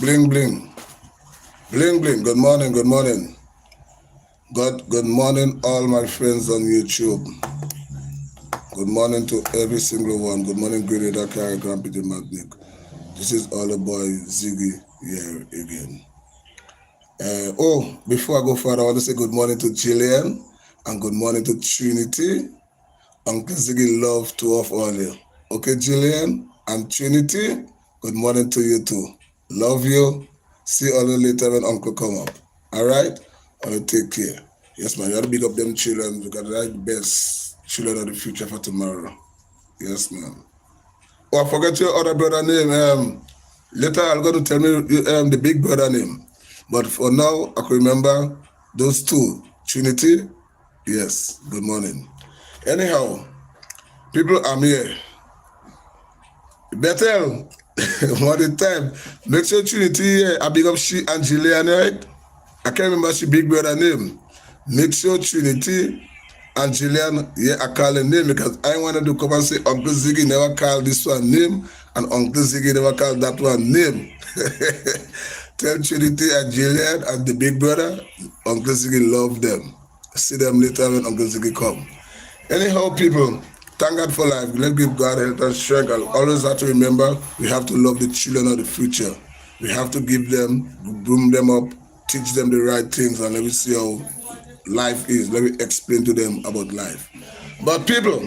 Bling, bling. Bling, bling. Good morning, good morning. Good morning, all my friends on YouTube. Good morning to every single one. Good morning, Great Dakar, Grand Peter Magnic. This is all the boy Ziggy here again. Before I go further, I want to say good morning to Jillian and good morning to Trinity. Uncle Ziggy love to off all you. Okay, Jillian and Trinity, good morning to you too. Love you. See all you later when Uncle come up. All right? I will take care. Yes, man. You have to big up them children because they're the best children of the future for tomorrow. Yes, man. Oh, I forgot your other brother name. Later, I'm going to tell me the big brother name. But for now, I can remember those two. Trinity, yes. Good morning. Anyhow, people, I'm here. Bethel, one time. Make sure Trinity, I big up she and Jillian, right? I can't remember she big brother name. Make sure Trinity and Jillian, I call them name because I wanted to come and say Uncle Ziggy never called this one name and Uncle Ziggy never called that one name. Tell Trinity and Jillian and the big brother, Uncle Ziggy love them. See them later when Uncle Ziggy come. Anyhow, people, thank God for life. Let's give God health and strength. I always have to remember we have to love the children of the future. We have to give them, groom them up, teach them the right things, and let me see how life is. Let me explain to them about life. But people,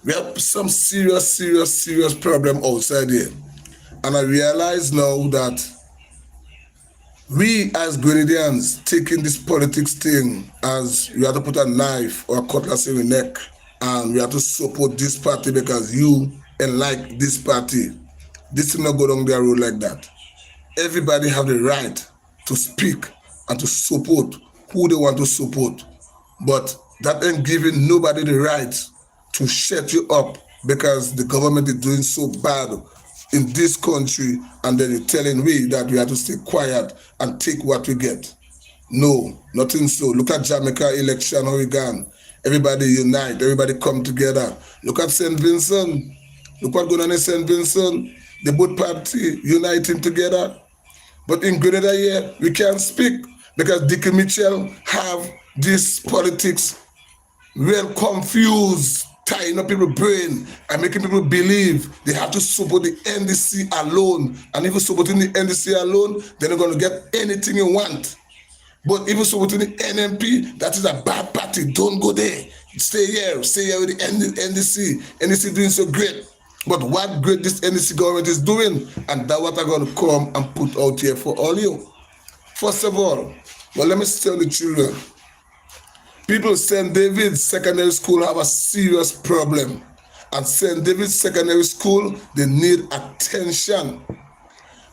we have some serious problem outside here. And I realize now that we as Grenadians taking this politics thing as we have to put a knife or a cutlass in the neck and we have to support this party because you and like this party. This will not go down their road like that. Everybody have the right to speak and to support who they want to support. But that ain't giving nobody the right to shut you up because the government is doing so bad in this country and then you're telling me that we have to stay quiet and take what we get. No, nothing so. Look at Jamaica election, Oregon. Everybody unite, everybody come together. Look at St. Vincent. Look what's going on in St. Vincent. The both party uniting together. But in Grenada here, we can't speak because Dickie Mitchell have this politics well confused, tying up people's brain and making people believe they have to support the NDC alone. And if supporting the NDC alone, they're not going to get anything you want. But even supporting the NMP, that is a bad party. Don't go there. Stay here with the NDC. NDC doing so great. But what great this NDC government is doing, and that's what I'm going to come and put out here for all you. First of all, well, let me tell the children. People, St. David's Secondary School have a serious problem. And St. David's Secondary School, they need attention.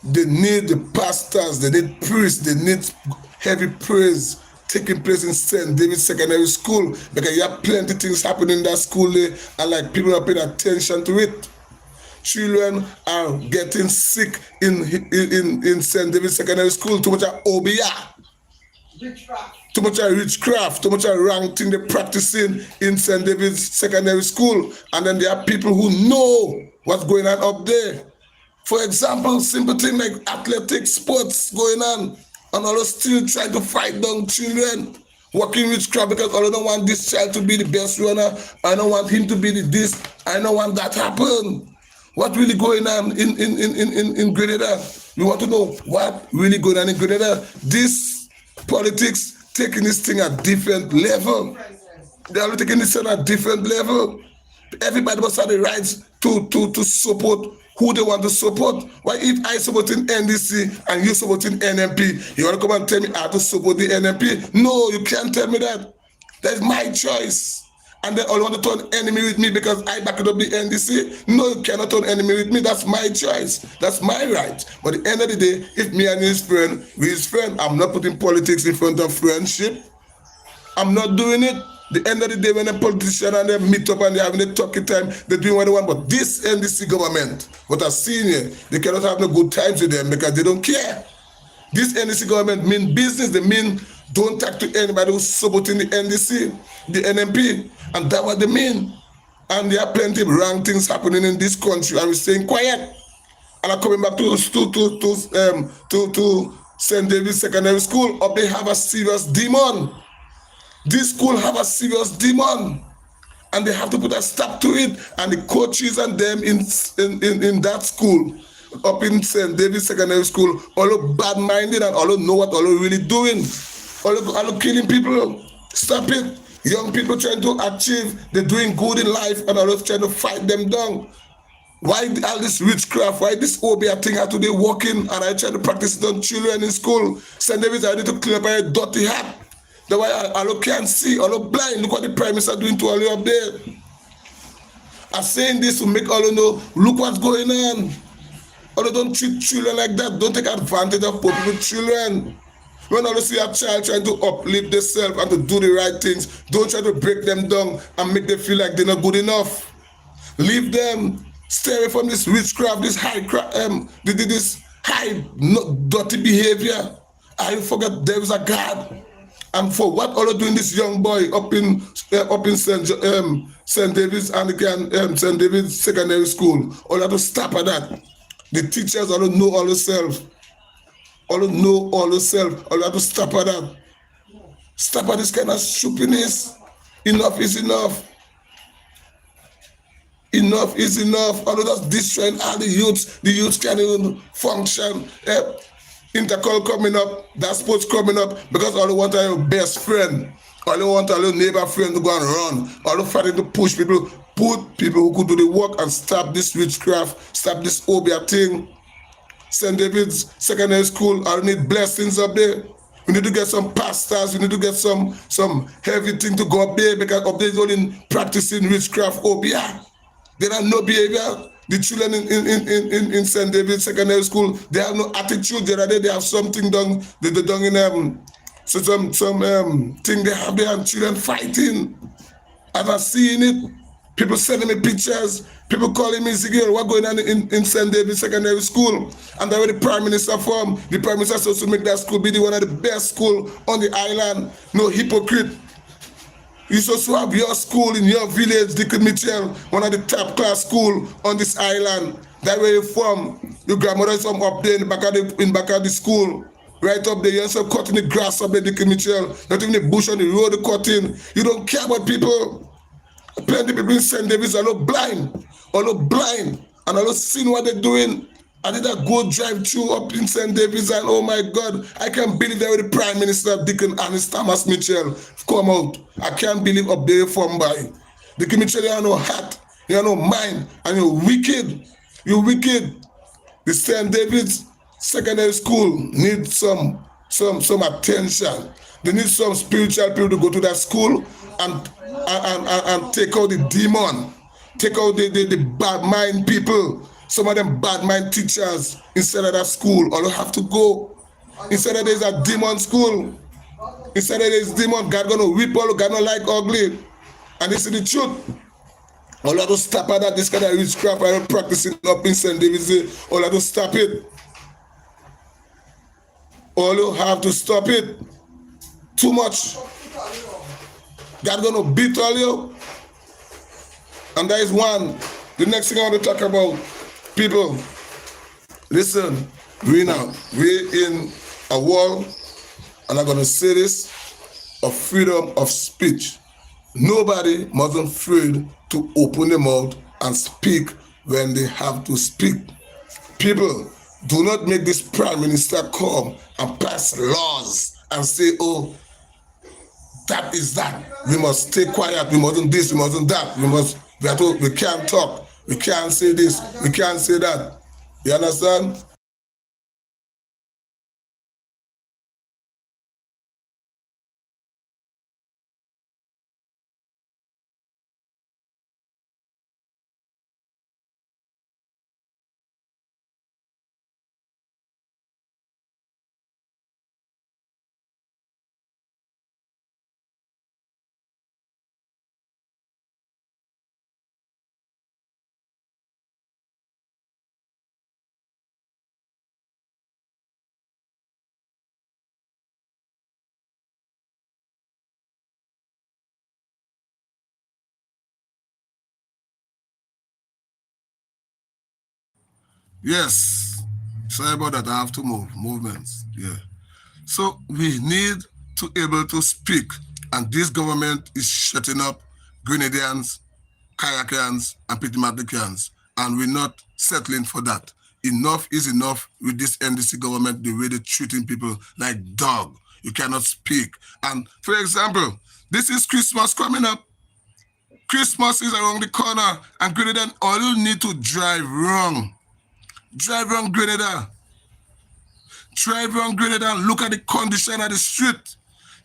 They need the pastors, they need priests, they need heavy praise taking place in St. David's Secondary School because you have plenty of things happening in that school there and like people are paying attention to it. Children are getting sick in St. David's Secondary School. Too much obia. Too much witchcraft, too much wrong thing they're practicing in St. David's Secondary School. And then there are people who know what's going on up there. For example, simple thing like athletic sports going on. And all still trying to fight down children. Working witchcraft because I don't want this child to be the best runner. I don't want him to be the this. I don't want that happen. What really going on in Grenada? We want to know what really going on in Grenada. This politics taking this thing at different level. They are taking this thing at different level. Everybody must have the rights to support who they want to support. Why if I supporting NDC and you supporting NMP, you want to come and tell me I have to support the NMP? No, you can't tell me that. That's my choice. And then all you want to turn enemy with me because I back it up the NDC? No, you cannot turn enemy with me. That's my choice. That's my right. But at the end of the day, if me and his friend, with his friend, I'm not putting politics in front of friendship. I'm not doing it. The end of the day, when a politician and they meet up and they're having a talking time, they're doing what they want. But this NDC government, what I've seen here, they cannot have no good times with them because they don't care. This NDC government mean business. They mean don't talk to anybody who's supporting the NDC, the NMP. And that's what they mean. And there are plenty of wrong things happening in this country and we're staying quiet. and I'm coming back to St. David's Secondary School. Up they have a serious demon. This school have a serious demon, and they have to put a stop to it. And the coaches and them in that school, up in St. David's Secondary School, all bad-minded and all know what all really doing. All killing people. Stop it. Young people trying to achieve, they're doing good in life, and all trying to fight them down. Why all this witchcraft? Why this obia thing how today working and I try to practice it on children in school? St. David's I need to clean up a dirty hat. That's why I can't see, I look blind. Look what the prime minister doing to all you up there. I'm saying this to make all you know, look what's going on. All don't treat children like that. Don't take advantage of poor people's children. When you see a child trying to uplift themselves and to do the right things, don't try to break them down and make them feel like they're not good enough. Leave them. Stay away from this witchcraft, this this high dirty behavior. I forget there is a God. And for what all are doing this young boy up in St. David's Anglican St. David's Secondary School, all have to stop at that. The teachers all know all themselves. All know all themselves. All have to stop at that. Stop at this kind of stupidness. Enough is enough. Enough is enough. All of us destroying all the youths. The youths can't even function. Intercol coming up, that sports coming up, because all they want are your best friend. All they want are your neighbor friend to go and run. All they fighting to push people, put people who could do the work and stop this witchcraft, stop this obia thing. St. David's Secondary School, I need blessings up there. We need to get some pastors, we need to get some heavy thing to go up there, because up there is only practicing witchcraft obia. They have no behavior. The children in St. David's Secondary School, they have no attitude. They have something done. They done in some thing they have there, and children fighting. I've seen it. People sending me pictures. People calling me ziggy. What's going on in St. David's Secondary School? And that's where the Prime Minister from. The Prime Minister supposed to make that school be one of the best school on the island. No hypocrite. You supposed to have your school in your village, Deacon Mitchell, one of the top class school on this island. That where you're from. Your grandmother is from up there in the back of the school. Right up there, you're also cutting the grass up there, Deacon Mitchell. Not even the bush on the road, the cutting. You don't care about people. Plenty of people in St. David's are not blind. And I don't see what they're doing. I did a good drive through up in St. David's, and oh my God, I can't believe that the Prime Minister, Deacon Thomas Mitchell, come out. I can't believe up there from by. Deacon Mitchell, you have no heart, you have no mind, and you're wicked. You're wicked. The St. David's Secondary School needs some attention. They need some spiritual people to go to that school and take out the demon, take out the bad mind people. Some of them bad mind teachers instead of that school. All you have to go. Instead of there's a demon school. Instead of there's demon, God gonna whip all, God gonna like ugly. And this is the truth. All you have to stop at that, this kind of witchcraft I'm practicing up in St. David's. All you have to stop it. All you have to stop it. Too much. God gonna beat all you. And that is one. The next thing I want to talk about, people, listen, we're in a world, and I'm gonna say this, of freedom of speech. Nobody mustn't afraid to open their mouth and speak when they have to speak. People, do not make this Prime Minister come and pass laws and say, oh, that is that. We must stay quiet. We mustn't this. We mustn't that. We can't talk. We can't say this. We can't say that. You understand? Yes. Sorry about that. I have to move. Movements. Yeah. So we need to able to speak. And this government is shutting up Grenadians, Kayakans, and Pitimaticans. And we're not settling for that. Enough is enough with this NDC government, the way they're treating people like dog. You cannot speak. And for example, this is Christmas coming up. Christmas is around the corner, and Grenada, all you need to drive wrong. Drive wrong Grenada. Drive around Grenada and look at the condition of the street.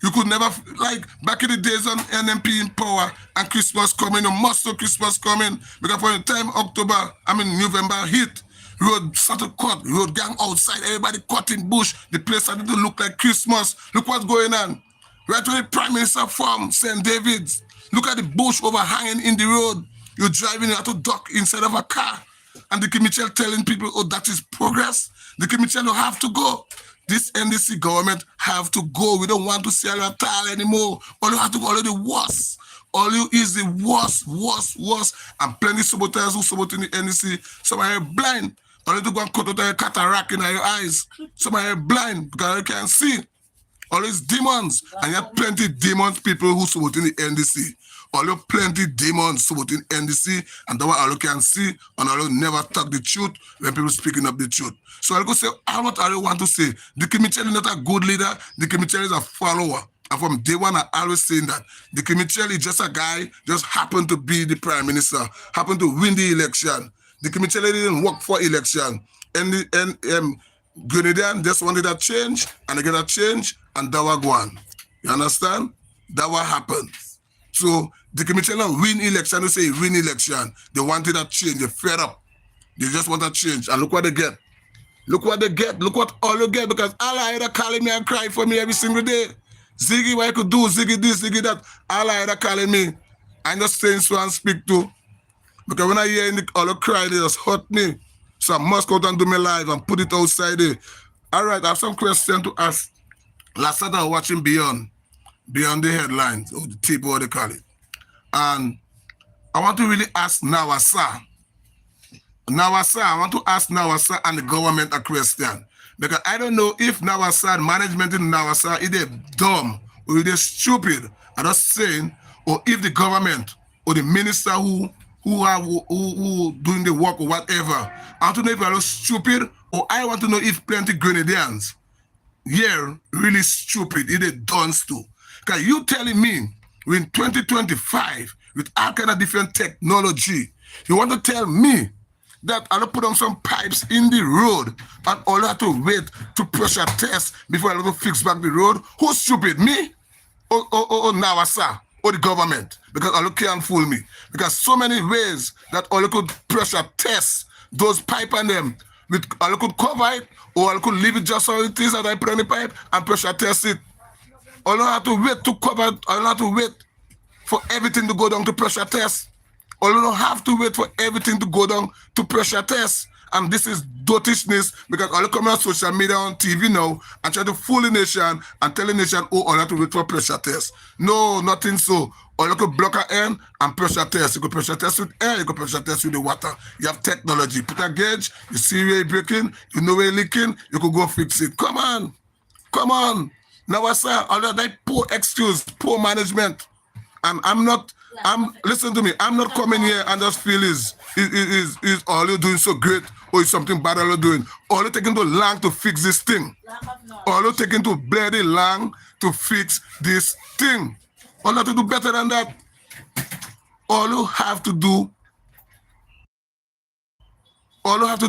You could never, like back in the days on NMP in power and Christmas coming, you must know Christmas coming, because for the time November hit, road started cut, road gang outside, everybody cutting bush, the place started to look like Christmas. Look what's going on. Right where the Prime Minister from St. David's, look at the bush overhanging in the road. You're driving, you have to duck inside of a car. And the Kimichel telling people, oh, that is progress. The Kimichel don't have to go. This NDC government have to go. We don't want to see a tile anymore. All you have to go, all the worst. All you is the worst. And plenty of saboteurs who saboting the NDC. Some are blind. All you to go and cut out a cataract in your eyes. Some are blind because you can't see. All these demons. And you have plenty demons people who supporting the NDC. All you plenty demons supporting NDC, and that all you can see, and all you never talk the truth when people speaking up the truth. So I'll go say, what I want to say? The Kimichel is not a good leader. The Kimichel is a follower. And from day one, I always saying that. The Kimichel is just a guy, just happened to be the prime minister, happened to win the election. The Kimichel didn't work for election. And Grenadian just wanted a change, and they get a change, and that was gone. You understand? That what happened. So the Kimichel win election, they say win election. They wanted a change, they're fed up. They just want a change. And look what they get. Look what they get. Look what all you get, because all I either calling me and crying for me every single day. Ziggy, what I could do, Ziggy this, Ziggy that. All I either calling me. I'm just saying so and speak to. Because when I hear all the cry, they just hurt me. So I must go out and do my live and put it outside there. All right, I have some questions to ask. Last night I was watching Beyond the headlines, or the tip, what they call it. And I want to really ask Nawasa. I want to ask Nawasa and the government a question. Because I don't know if Nawasa, management in Nawasa, is they dumb or is they stupid. I'm just saying, or if the government or the minister who doing the work or whatever. I want to know if they're stupid, or I want to know if plenty Grenadians, really stupid, if they dunce too. Because you telling me in 2025, with all kind of different technology, you want to tell me that I'll put on some pipes in the road and all I have to wait to pressure test before I have to fix back the road? Who's stupid, me or Nawasa or the government? Because all you can't fool me. Because so many ways that all you could pressure test those pipe and them, with all you could cover it, or you could leave it just how it is that I put on the pipe and pressure test it. All you have to wait to cover it, all you have to wait for everything to go down to pressure test. All you don't have to wait for everything to go down to pressure test. And this is dotishness, because all you come on social media, on TV now, and try to fool the nation and tell the nation, oh, all you have to wait for pressure test. No, nothing so. Or you could block an end and pressure test. You could pressure test with air, you could pressure test with the water. You have technology. Put a gauge, you see where it's breaking, you know where it's leaking, you could go fix it. Come on. Now I say, all that poor excuse, poor management. Listen to me, I'm not coming here and just feel is all you're doing so great, or is something bad all you're doing. All you're taking too long to fix this thing. All you're taking too bloody long to fix this thing. All you have to do better than that. All you have to do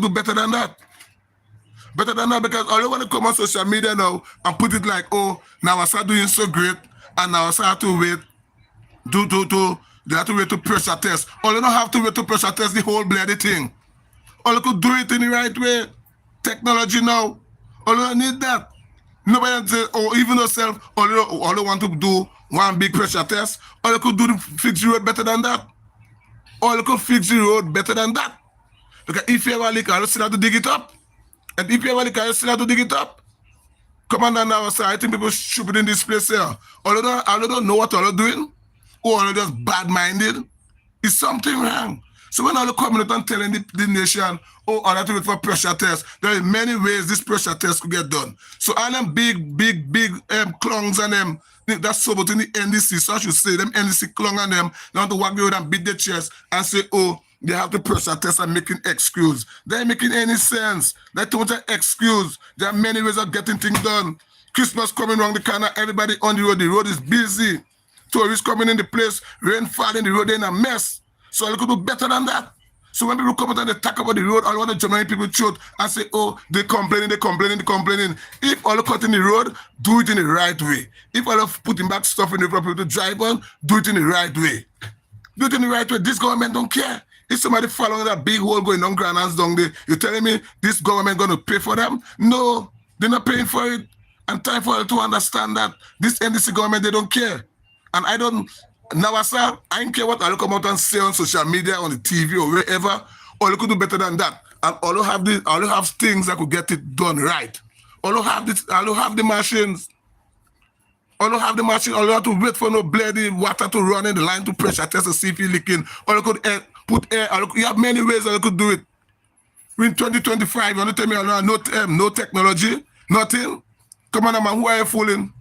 better than that. Better than that, because all you want to come on social media now and put it like, oh, now I start doing so great, and now I start to wait. They have to wait to pressure test. All you don't have to wait to pressure test the whole bloody thing. All you could do it in the right way. Technology now. All you don't need that. Nobody say, or even yourself, all you want to do one big pressure test. All you could do to fix the road better than that. All you could fix the road better than that. Because if you have a leak, you still have to dig it up. And if you have a leak, you still have to dig it up. Come on now, sir. I think people stupid in this place here. All you don't know what all you're doing. Or just bad-minded, is something wrong. So when all the coming out and telling the nation, oh, all that to wait for pressure test, there are many ways this pressure test could get done. So all them big clowns and them, that's so but in the NDC, so I should say, them NDC clown and them, they want to walk out and beat their chest and say, oh, they have to pressure test and making excuse. They ain't making any sense. They don't have excuse. There are many ways of getting things done. Christmas coming around the corner, everybody on the road is busy. Tourists coming in the place, rain falling, the road in a mess. So I could do better than that. So when people come out and they talk about the road, all want the German people truth and say, oh, they're complaining. If all cutting the road, do it in the right way. If all of putting back stuff in the for people to drive on, do it in the right way. Do it in the right way. This government don't care. If somebody following that big hole going on ground hands down there, you're telling me this government going to pay for them? No, they're not paying for it. And time for you to understand that this NDC government, they don't care. And I don't, now, sir, I don't care what I come out and say on social media, on the TV or wherever, or you could do better than that. And all you have things that could get it done right. All you have the machines. All you have to wait for no bloody water to run in the line to pressure test to see if you're leaking. Or you could put air. You have many ways that you could do it. In 2025, you want to tell me no technology, nothing? Come on, man, who are you fooling?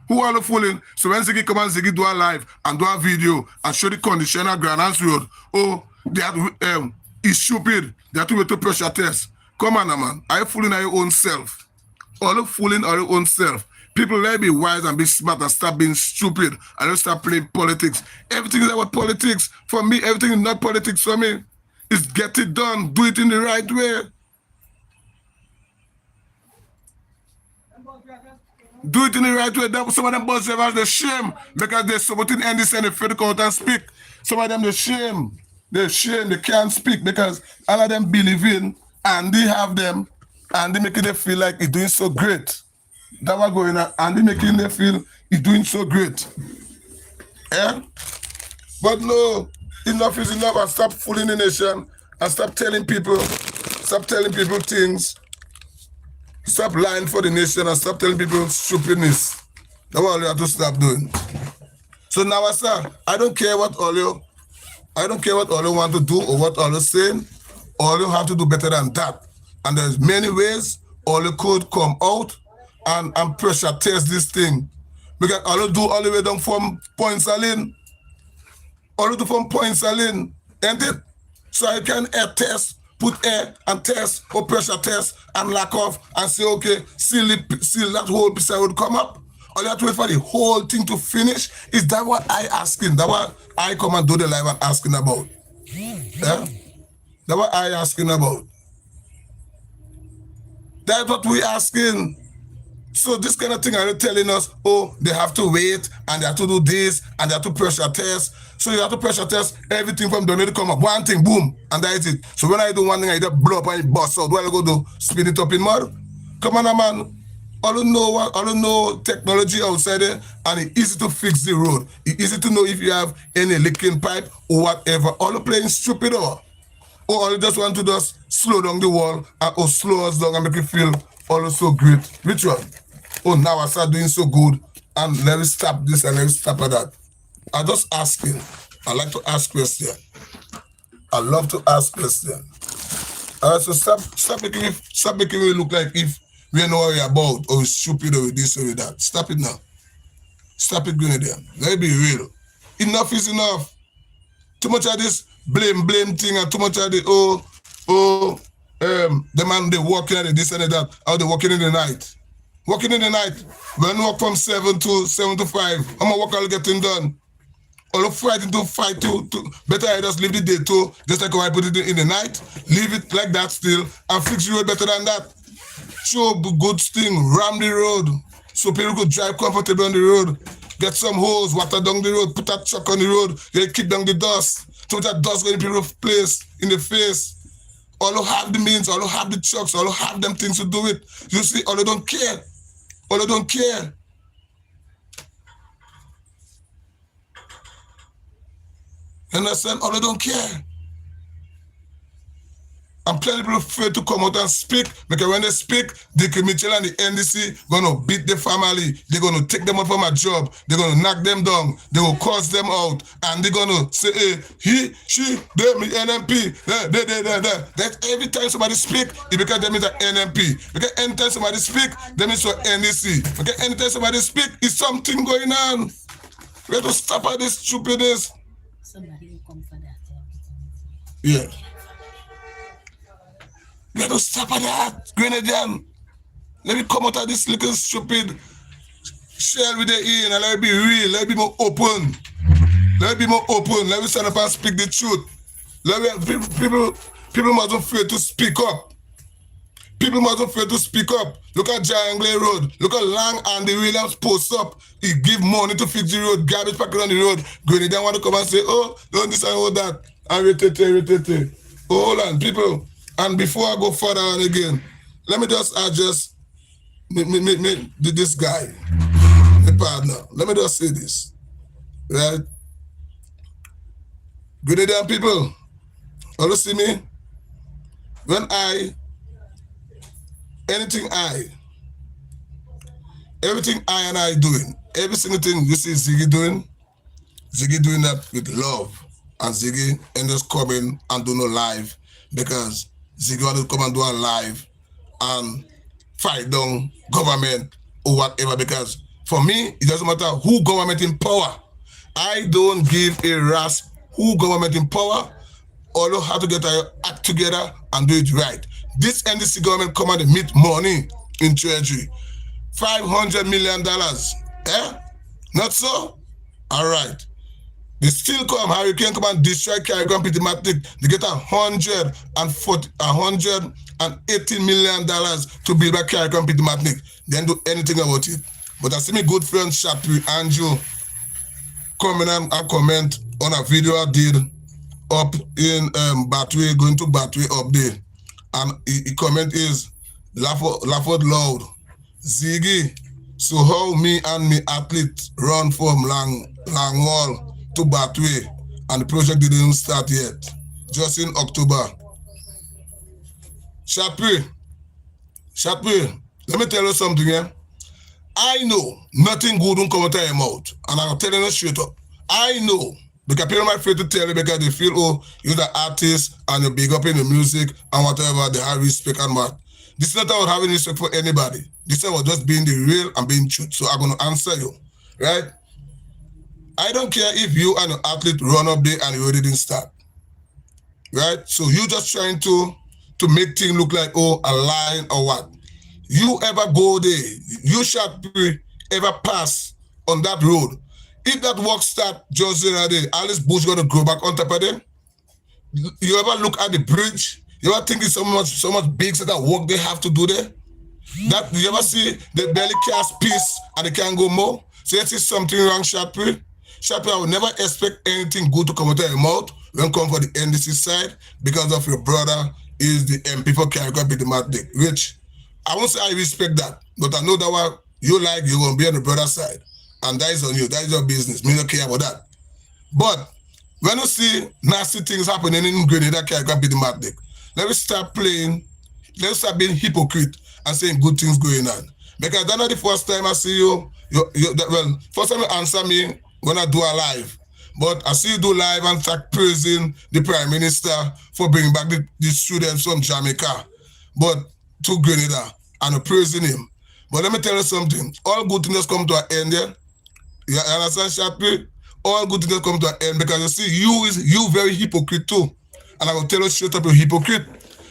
Who are you fooling? So when Ziggy come and Ziggy do a live and do a video and show the condition of Grand Anse Road, oh, they have to, it's stupid. They have to wait to pressure test. Come on, man. Are you fooling at your own self? All you fooling at your own self. People let be wise and be smart and stop being stupid and don't start playing politics. Everything is about politics. For me, everything is not politics for me. It's get it done. Do it in the right way. Do it in the right way. Some of them bus drivers, they shame because they're supporting NDC and they fail to come out and speak. Some of them, they shame. They can't speak because all of them believe in and they have them and they making them feel like it's doing so great. That was going on and they making them feel it's doing so great. Yeah? But no, enough is enough and stop fooling the nation and stop telling people things. Stop lying for the nation and stop telling people stupidness. That's what you have to stop doing. So now, sir, I don't care what all you want to do or what all you're saying. All you have to do better than that. And there's many ways all you could come out and pressure test this thing. Because all you do all the way down from Point Saline. All you do from Point Saline, ain't it? So I can air test, put air and test or pressure test and lock off and say, okay, seal that whole piece would come up. All you have to wait for the whole thing to finish. Is that what I asking? That what I come and do the live and asking about? Yeah? That's what I asking about. That's what we asking. So this kind of thing are telling us, oh, they have to wait and they have to do this and they have to pressure test. So you have to pressure test everything from the to come up. One thing, boom, and that is it. So when I do one thing, I just blow up and it bust out. What I go do? Spin it up in mud? Come on, man. All you know technology outside there, and it's easy to fix the road. It's easy to know if you have any leaking pipe or whatever. All you playing stupid or all you just want to just slow down the wall or slow us down and make it feel all so great. Which one? Oh, now I start doing so good and let me stop this and let me stop at that. I just asking. I like to ask questions. I love to ask questions. So stop making me look like if we know what we're about or we're stupid or with this or with that. Stop it now. Stop it going there. Let me be real. Enough is enough. Too much of this blame thing and too much of the the man they working at this and that. How they working in the night. Working in the night. When work from 7 to 5. I'm gonna work all getting done. All fighting to fight to better I just leave the day too, just like how I put it in the night, leave it like that still, and fix the road better than that. Show good thing, ram the road, so people could drive comfortably on the road. Get some hose, water down the road, put that truck on the road, they kick down the dust, so that dust going in people's place, in the face. All who have the means, all who have the trucks, all who have them things to do it. You see, all who don't care. All who don't care. You understand? All who don't care. And plenty people afraid to come out and speak because when they speak, the Mitchell and the NDC gonna beat the family. They're gonna take them out from a job. They're gonna knock them down. They will curse them out, and they're gonna say, hey, he, she, them, NMP. That every time somebody speak, it becomes them is an NMP. Because anytime somebody speak, them is for NDC. Because anytime somebody speak, is something going on. We have to stop at this stupidness. Somebody will come for that. Yeah. We have to stop at that, Grenadian. Let me come out of this little stupid shell with the in and let it be real, let it be more open. Let it be more open. Let me stand up and speak the truth. People mustn't fear to speak up. People mustn't fear to speak up. Look at Jangle Road. Look at Lang and the Williams post up. He give money to fix the road, garbage packet on the road. Grenadian want to come and say, oh, don't this and all that. And retete. Hold on, people. And before I go further on again, let me just address this guy, my partner. Let me just say this, right? Grenadian people, all you see me? When everything I and I doing, every single thing you see Ziggy doing that with love. And Ziggy and just coming and do no live because Ziggy want to come and do a live and fight down government or whatever, because for me, it doesn't matter who government in power. I don't give a ras who government in power, or you have to get our act together and do it right. This NDC government come and meet money in treasury. $500 million. Not so? All right. They still come, Hurricane come and destroy Caribbean Pitimatic. They get $180 million to build back Caribbean Pitimatic. They don't do anything about it. But I see my good friend Shapri Andrew coming and comment on a video I did up in Batway, going to Batway up there. And the comment is, laugh out loud. Ziggy, so how me and me athlete run from Langwall to Batway, and the project didn't start yet, just in October. Shapri, let me tell you something, yeah? I know nothing good won't come out of your mouth, and I'm telling you straight up. I know, because people might afraid to tell you because they feel, oh, you're the artist and you're big up in the music and whatever, they have respect and what. This is not about having respect for anybody. This is about just being the real and being truth. So I'm going to answer you, right? I don't care if you and your athlete run up there and you already didn't start, right? So you just trying to make things look like, oh, a line or what. You ever go there, you shall ever pass on that road. If that work start just there, Alice Bush going to grow back on top of them. You ever look at the bridge? You ever think it's so much big that work they have to do there? That you ever see they barely cast piece and they can't go more? So you see something wrong, Shapri? Shapri, I would never expect anything good to come out of your mouth when come for the NDC side because of your brother is the MP for Caribbean Pitimatic, which I won't say I respect that, but I know that what you like, you're going to be on the brother side. And that is on you. That is your business. Me don't care about that. But when you see nasty things happening in Grenada, Caribbean Pitimatic, let me start playing, let's start being hypocrite and saying good things going on. Because that's not the first time I see you first time you answer me when I do a live. But I see you do live and start praising the Prime Minister for bringing back the students from Jamaica, but to Grenada, and praising him. But let me tell you something. All good things come to an end, yeah? You understand, Shapri? All good things come to an end because you see, you very hypocrite too. And I will tell you straight up, you're hypocrite.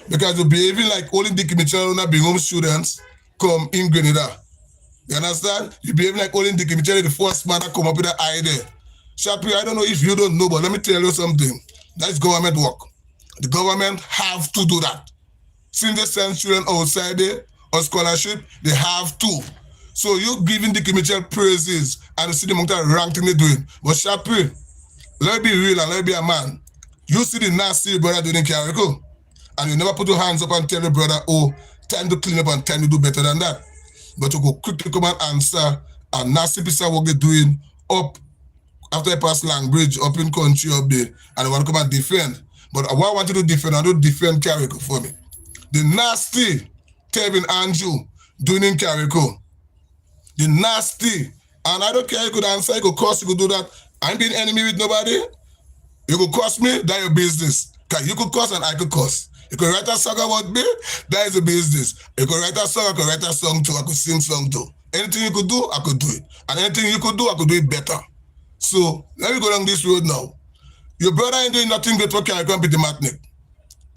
Because you're behaving like only Dickie Mitchell and being home students come in Grenada. You understand? You're behaving like only Dickie Mitchell is the first man that come up with that idea. Shapri, I don't know if you don't know, but let me tell you something. That's government work. The government have to do that. Since they send students outside there on scholarship, they have to. So you giving Dickie Mitchell praises and you see the amount of wrong thing they're doing. But Shapri, let me be real and let me be a man. You see the nasty brother doing in Carrico, and you never put your hands up and tell your brother, oh, time to clean up and time to do better than that. But you go quickly come and answer a nasty piece of work they're doing up after they pass Lang Bridge, up in country up there, and they want to come and defend. But what I want you to defend, I don't defend Carrico for me. The nasty Tevin Andrew doing in Carrico. The nasty. And I don't care, you could answer, you could curse, you could do that. I ain't being enemy with nobody. You could curse me, that's your business. Because you could curse and I could curse. You could write a song about me, that is a business. You could write a song, I could write a song too, I could sing song too. Anything you could do, I could do it. And anything you could do, I could do it better. So, let me go down this road now. Your brother ain't doing nothing good for Carrico and Peter Matnick.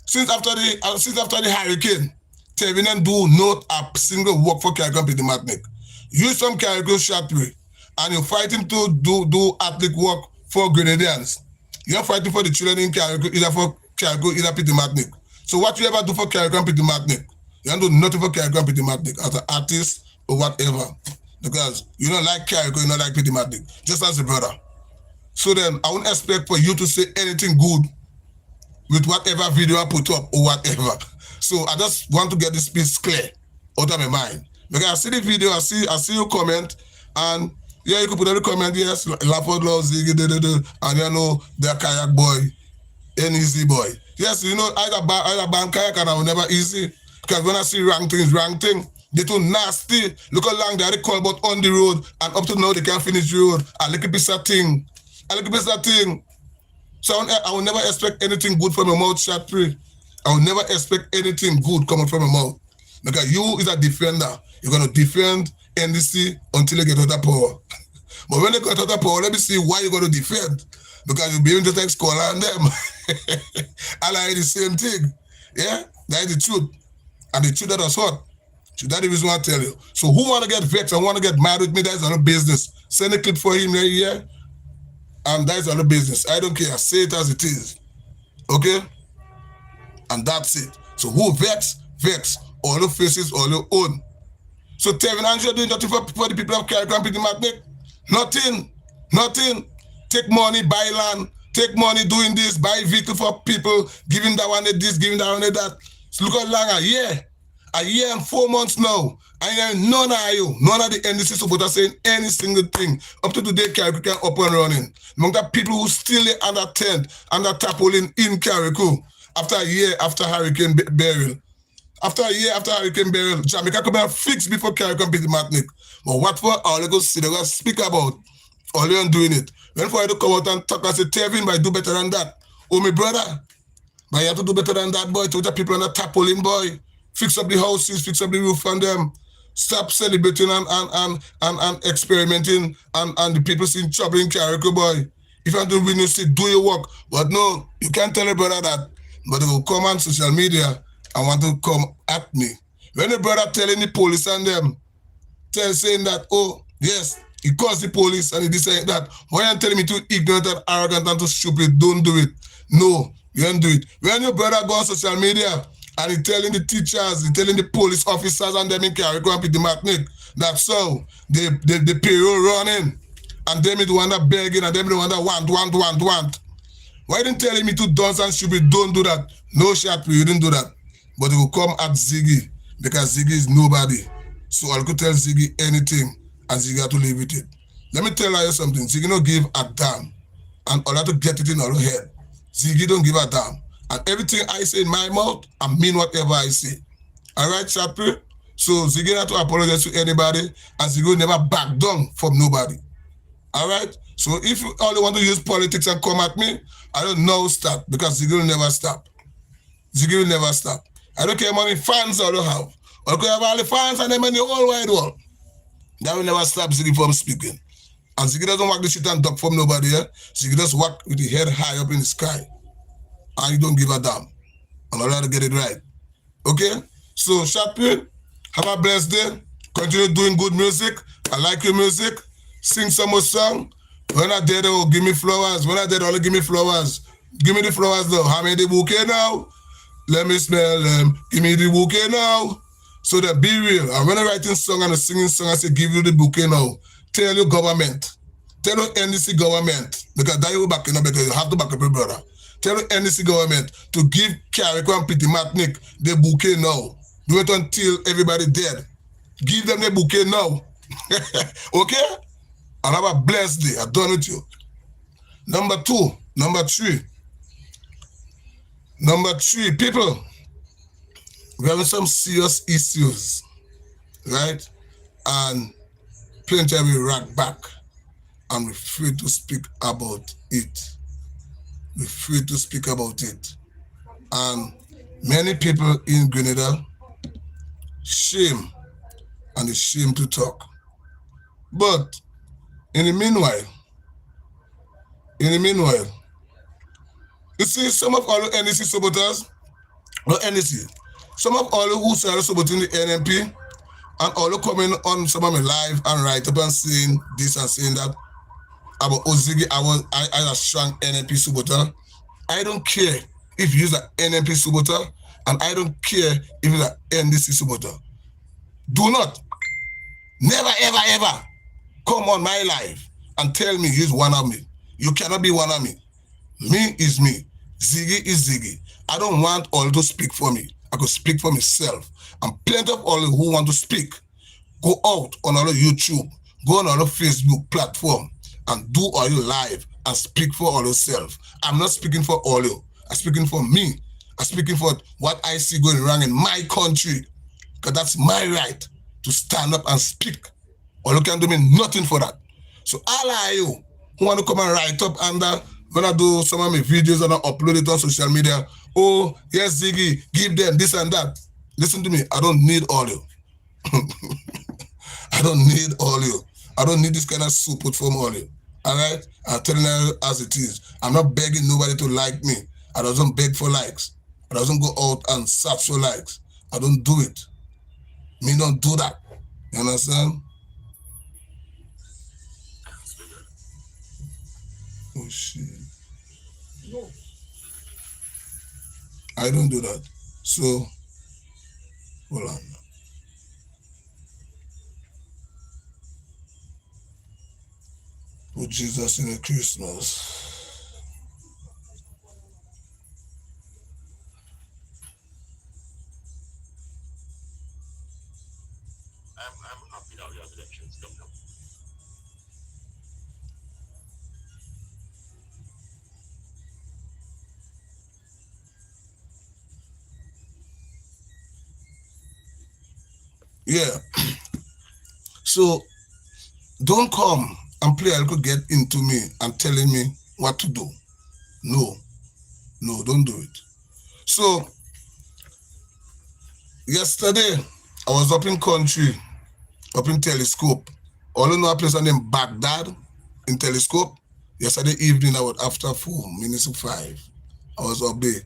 Since after the hurricane, Tevin didn't do not a single work for Carrico and Peter Matnick. You some Carrico shot free, and you're fighting to do athletic work for Grenadians. You're fighting for the children in Carrico, either for Carrico, either Peter Matnick. So what you ever do for Carrico and Peter Matnick? You don't do nothing for Carrico and Peter Matnick as an artist or whatever. Because you don't like Carrico, you don't like Peter Matnick, just as a brother. So then I wouldn't expect for you to say anything good with whatever video I put up or whatever. So I just want to get this piece clear out of my mind. Because I see the video, I see your comment, and yeah, you could put in the comment, yes, Laford Law, Ziggy, and you know, the kayak boy, an easy boy. Yes, you know, I ban kayak and I will never easy. Because when I see wrong thing, they too nasty. Look how long they had a call about on the road, and up to now they can't finish the road. A little piece of thing. So I will never expect anything good from your mouth, shot free. I will never expect anything good coming from your mouth. Because you is a defender. You're going to defend NDC until you get out of power. But when they get out of power, let me see why you're going to defend. Because you'll be able to take scholar on them. I like the same thing. Yeah? That is the truth. And the truth that was hot. So that's the reason why I tell you. So who want to get vexed and want to get mad with me, that is another business. Send a clip for him right here. And that's another business. I don't care. Say it as it is. Okay? And that's it. So who vex? All the faces, all your own. So Tevin Andrew doing nothing for the people of Carrico and Peter Matnick? Nothing. Take money, buy land. Take money doing this, buy vehicle for people, giving that one this, giving that one that. So look how long, a year and 4 months now. And none of the NDC supporters saying any single thing. Up to today, Carrico can up and running. Among the people who still under tent, under tarpaulin in Carrico, after a year after hurricane burial. After a year after hurricane burial, Jamaica come and fix before Carrico and Peter Matnick. But what for all they go see, they go speak about, all they are doing it. When for you to come out and talk and say, Tevin, but do better than that. Oh, my brother, but you have to do better than that, boy, to the people on the tarpaulin, boy. Fix up the houses, fix up the roof on them. Stop celebrating and experimenting and the people seeing trouble in Carrico, boy. If you want to win, you say, do your work. But no, you can't tell a brother that. But they will come on social media and want to come at me. When the brother telling the police and them, saying that, oh, yes, he calls the police and he saying that, why are you telling me to ignorant and arrogant and to stupid? Don't do it. No, you don't do it. When your brother go on social media and he telling the teachers, he telling the police officers and them in Carrico and Peter Matnick that so the payroll running and them is the one that begging and them is the one that want. Why didn't telling me to dance and stupid? Don't do that. No shot, you didn't do that. But it will come at Ziggy because Ziggy is nobody. So I could tell Ziggy anything and Ziggy have to live with it. Let me tell you something. Ziggy don't give a damn. And all have to get it in our head. Ziggy don't give a damn. And everything I say in my mouth, I mean whatever I say. All right, Chappie? So Ziggy have to apologize to anybody and Ziggy will never back down from nobody. All right? So if you only want to use politics and come at me, I don't know stop because Ziggy will never stop. Ziggy will never stop. I don't care how many fans I don't have. I don't care about all the fans and them in the whole wide world. That will never stop Ziggy from speaking. And Ziggy doesn't walk the shit and duck from nobody, yeah? Ziggy just walk with the head high up in the sky. And you don't give a damn. And I'll to get it right. Okay? So, Chappie, have a blessed day. Continue doing good music. I like your music. Sing some more song. When I did, oh, give me flowers. When I did, only give me flowers. Give me the flowers, though. How many bouquet now? Let me smell them. Give me the bouquet now. So that be real. And when I writing song and a singing song, I say, give you the bouquet now. Tell your government. Tell your NDC government. Because that you will back up because you have to back up your brother. Tell the NDC government to give Carrico and Peter Matnick the bouquet now. Do it until everybody dead. Give them the bouquet now. Okay? And have a blessed day. I'm done with you. Number 3. Number 3, people, we're having some serious issues, right? And plenty of we rack back and we're free to speak about it. We're free to speak about it. And many people in Grenada shame and it's shame to talk. But in the meanwhile, you see some of all the NDC supporters, not NDC, some of all who started supporting the NMP and all who coming on some of my live and write up and saying this and saying that about Ziggy, I was a strong NMP supporter. I don't care if you're an NMP supporter and I don't care if you're an NDC supporter. Do not, never, ever, ever come on my life and tell me he's one of me. You cannot be one of me. Me is me. Ziggy is Ziggy. I don't want all to speak for me. I could speak for myself. And plenty of all who want to speak, go out on all YouTube, go on all Facebook platform and do all your live and speak for all yourself. I'm not speaking for all you. I'm speaking for me. I'm speaking for what I see going wrong in my country. Because that's my right to stand up and speak. All you can do me nothing for that. So all of you who want to come and write up under when I do some of my videos and I upload it on social media, oh, yes, Ziggy, give them this and that. Listen to me, I don't need all you. I don't need all you. I don't need this kind of support from all you. All right? I'm telling you as it is. I'm not begging nobody to like me. I don't beg for likes. I don't go out and search for likes. I don't do it. Me don't do that. You understand? Oh shit. No. I don't do that. So, hold on. Put Jesus in a Christmas. I'm happy that we have elections coming up. Yeah. So don't come and play a little get into me and telling me what to do. No, don't do it. So yesterday I was up in country, up in Telescope. All you know a place named Baghdad in Telescope. Yesterday evening I was after 4:05. I was up there.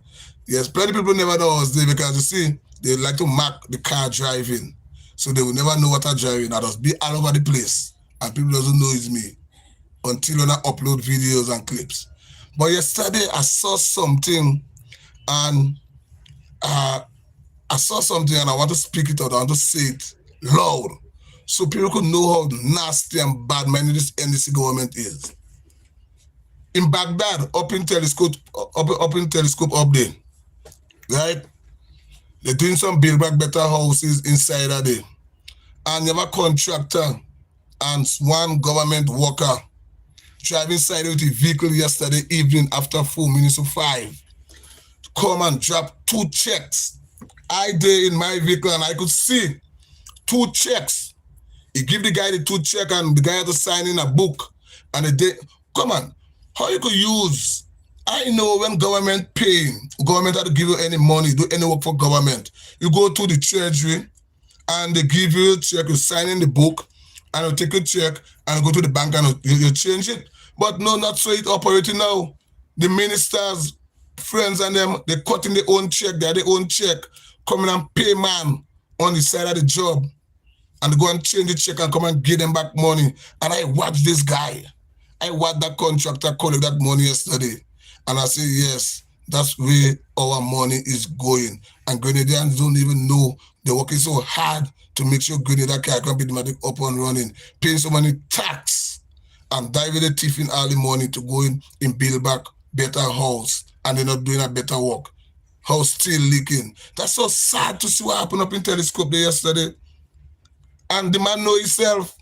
Yes, plenty people never know I was there because you see, they like to mark the car driving. So they will never know what I'm driving. I just be all over the place. And people doesn't know it's me until when I upload videos and clips. But yesterday I saw something and I want to speak it out. I want to say it loud so people could know how nasty and bad-minded this NDC government is. In Baghdad, up in Telescope up there, right? They're doing some build back better houses inside of there. And you have a contractor and one government worker driving inside with a vehicle yesterday evening after 4:05. Come and drop 2 checks. I did in my vehicle and I could see 2 checks. He give the guy the 2 check and the guy had to sign in a book. And the day, come on, how you could use? I know when government had to give you any money, do any work for government. You go to the treasury and they give you a check, you sign in the book, and you take a check and go to the bank and you change it. But no, not so it operating now. The ministers, friends and them, they cutting their own check, they have their own check, coming and pay man on the side of the job. And go and change the check and come and give them back money. And I watched this guy. I watched that contractor collect that money yesterday. And I say, yes, that's where our money is going. And Grenadians don't even know they're working so hard to make sure Grenada can be up and running, paying so many tax and diving the thief in all the money to go in build back better house. And they're not doing a better work. House still leaking. That's so sad to see what happened up in Telescope there yesterday. And the man know himself.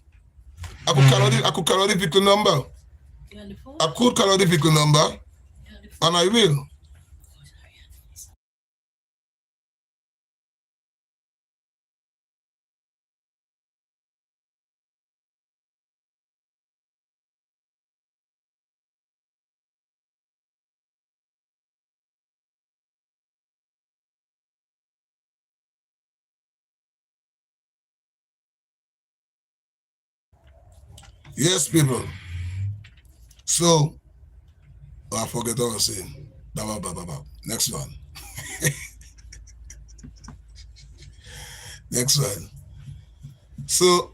I could call the vehicle number. I could call the vehicle number. And I will. Yes, people. So, I forget what I was saying. Next one. Next one. So,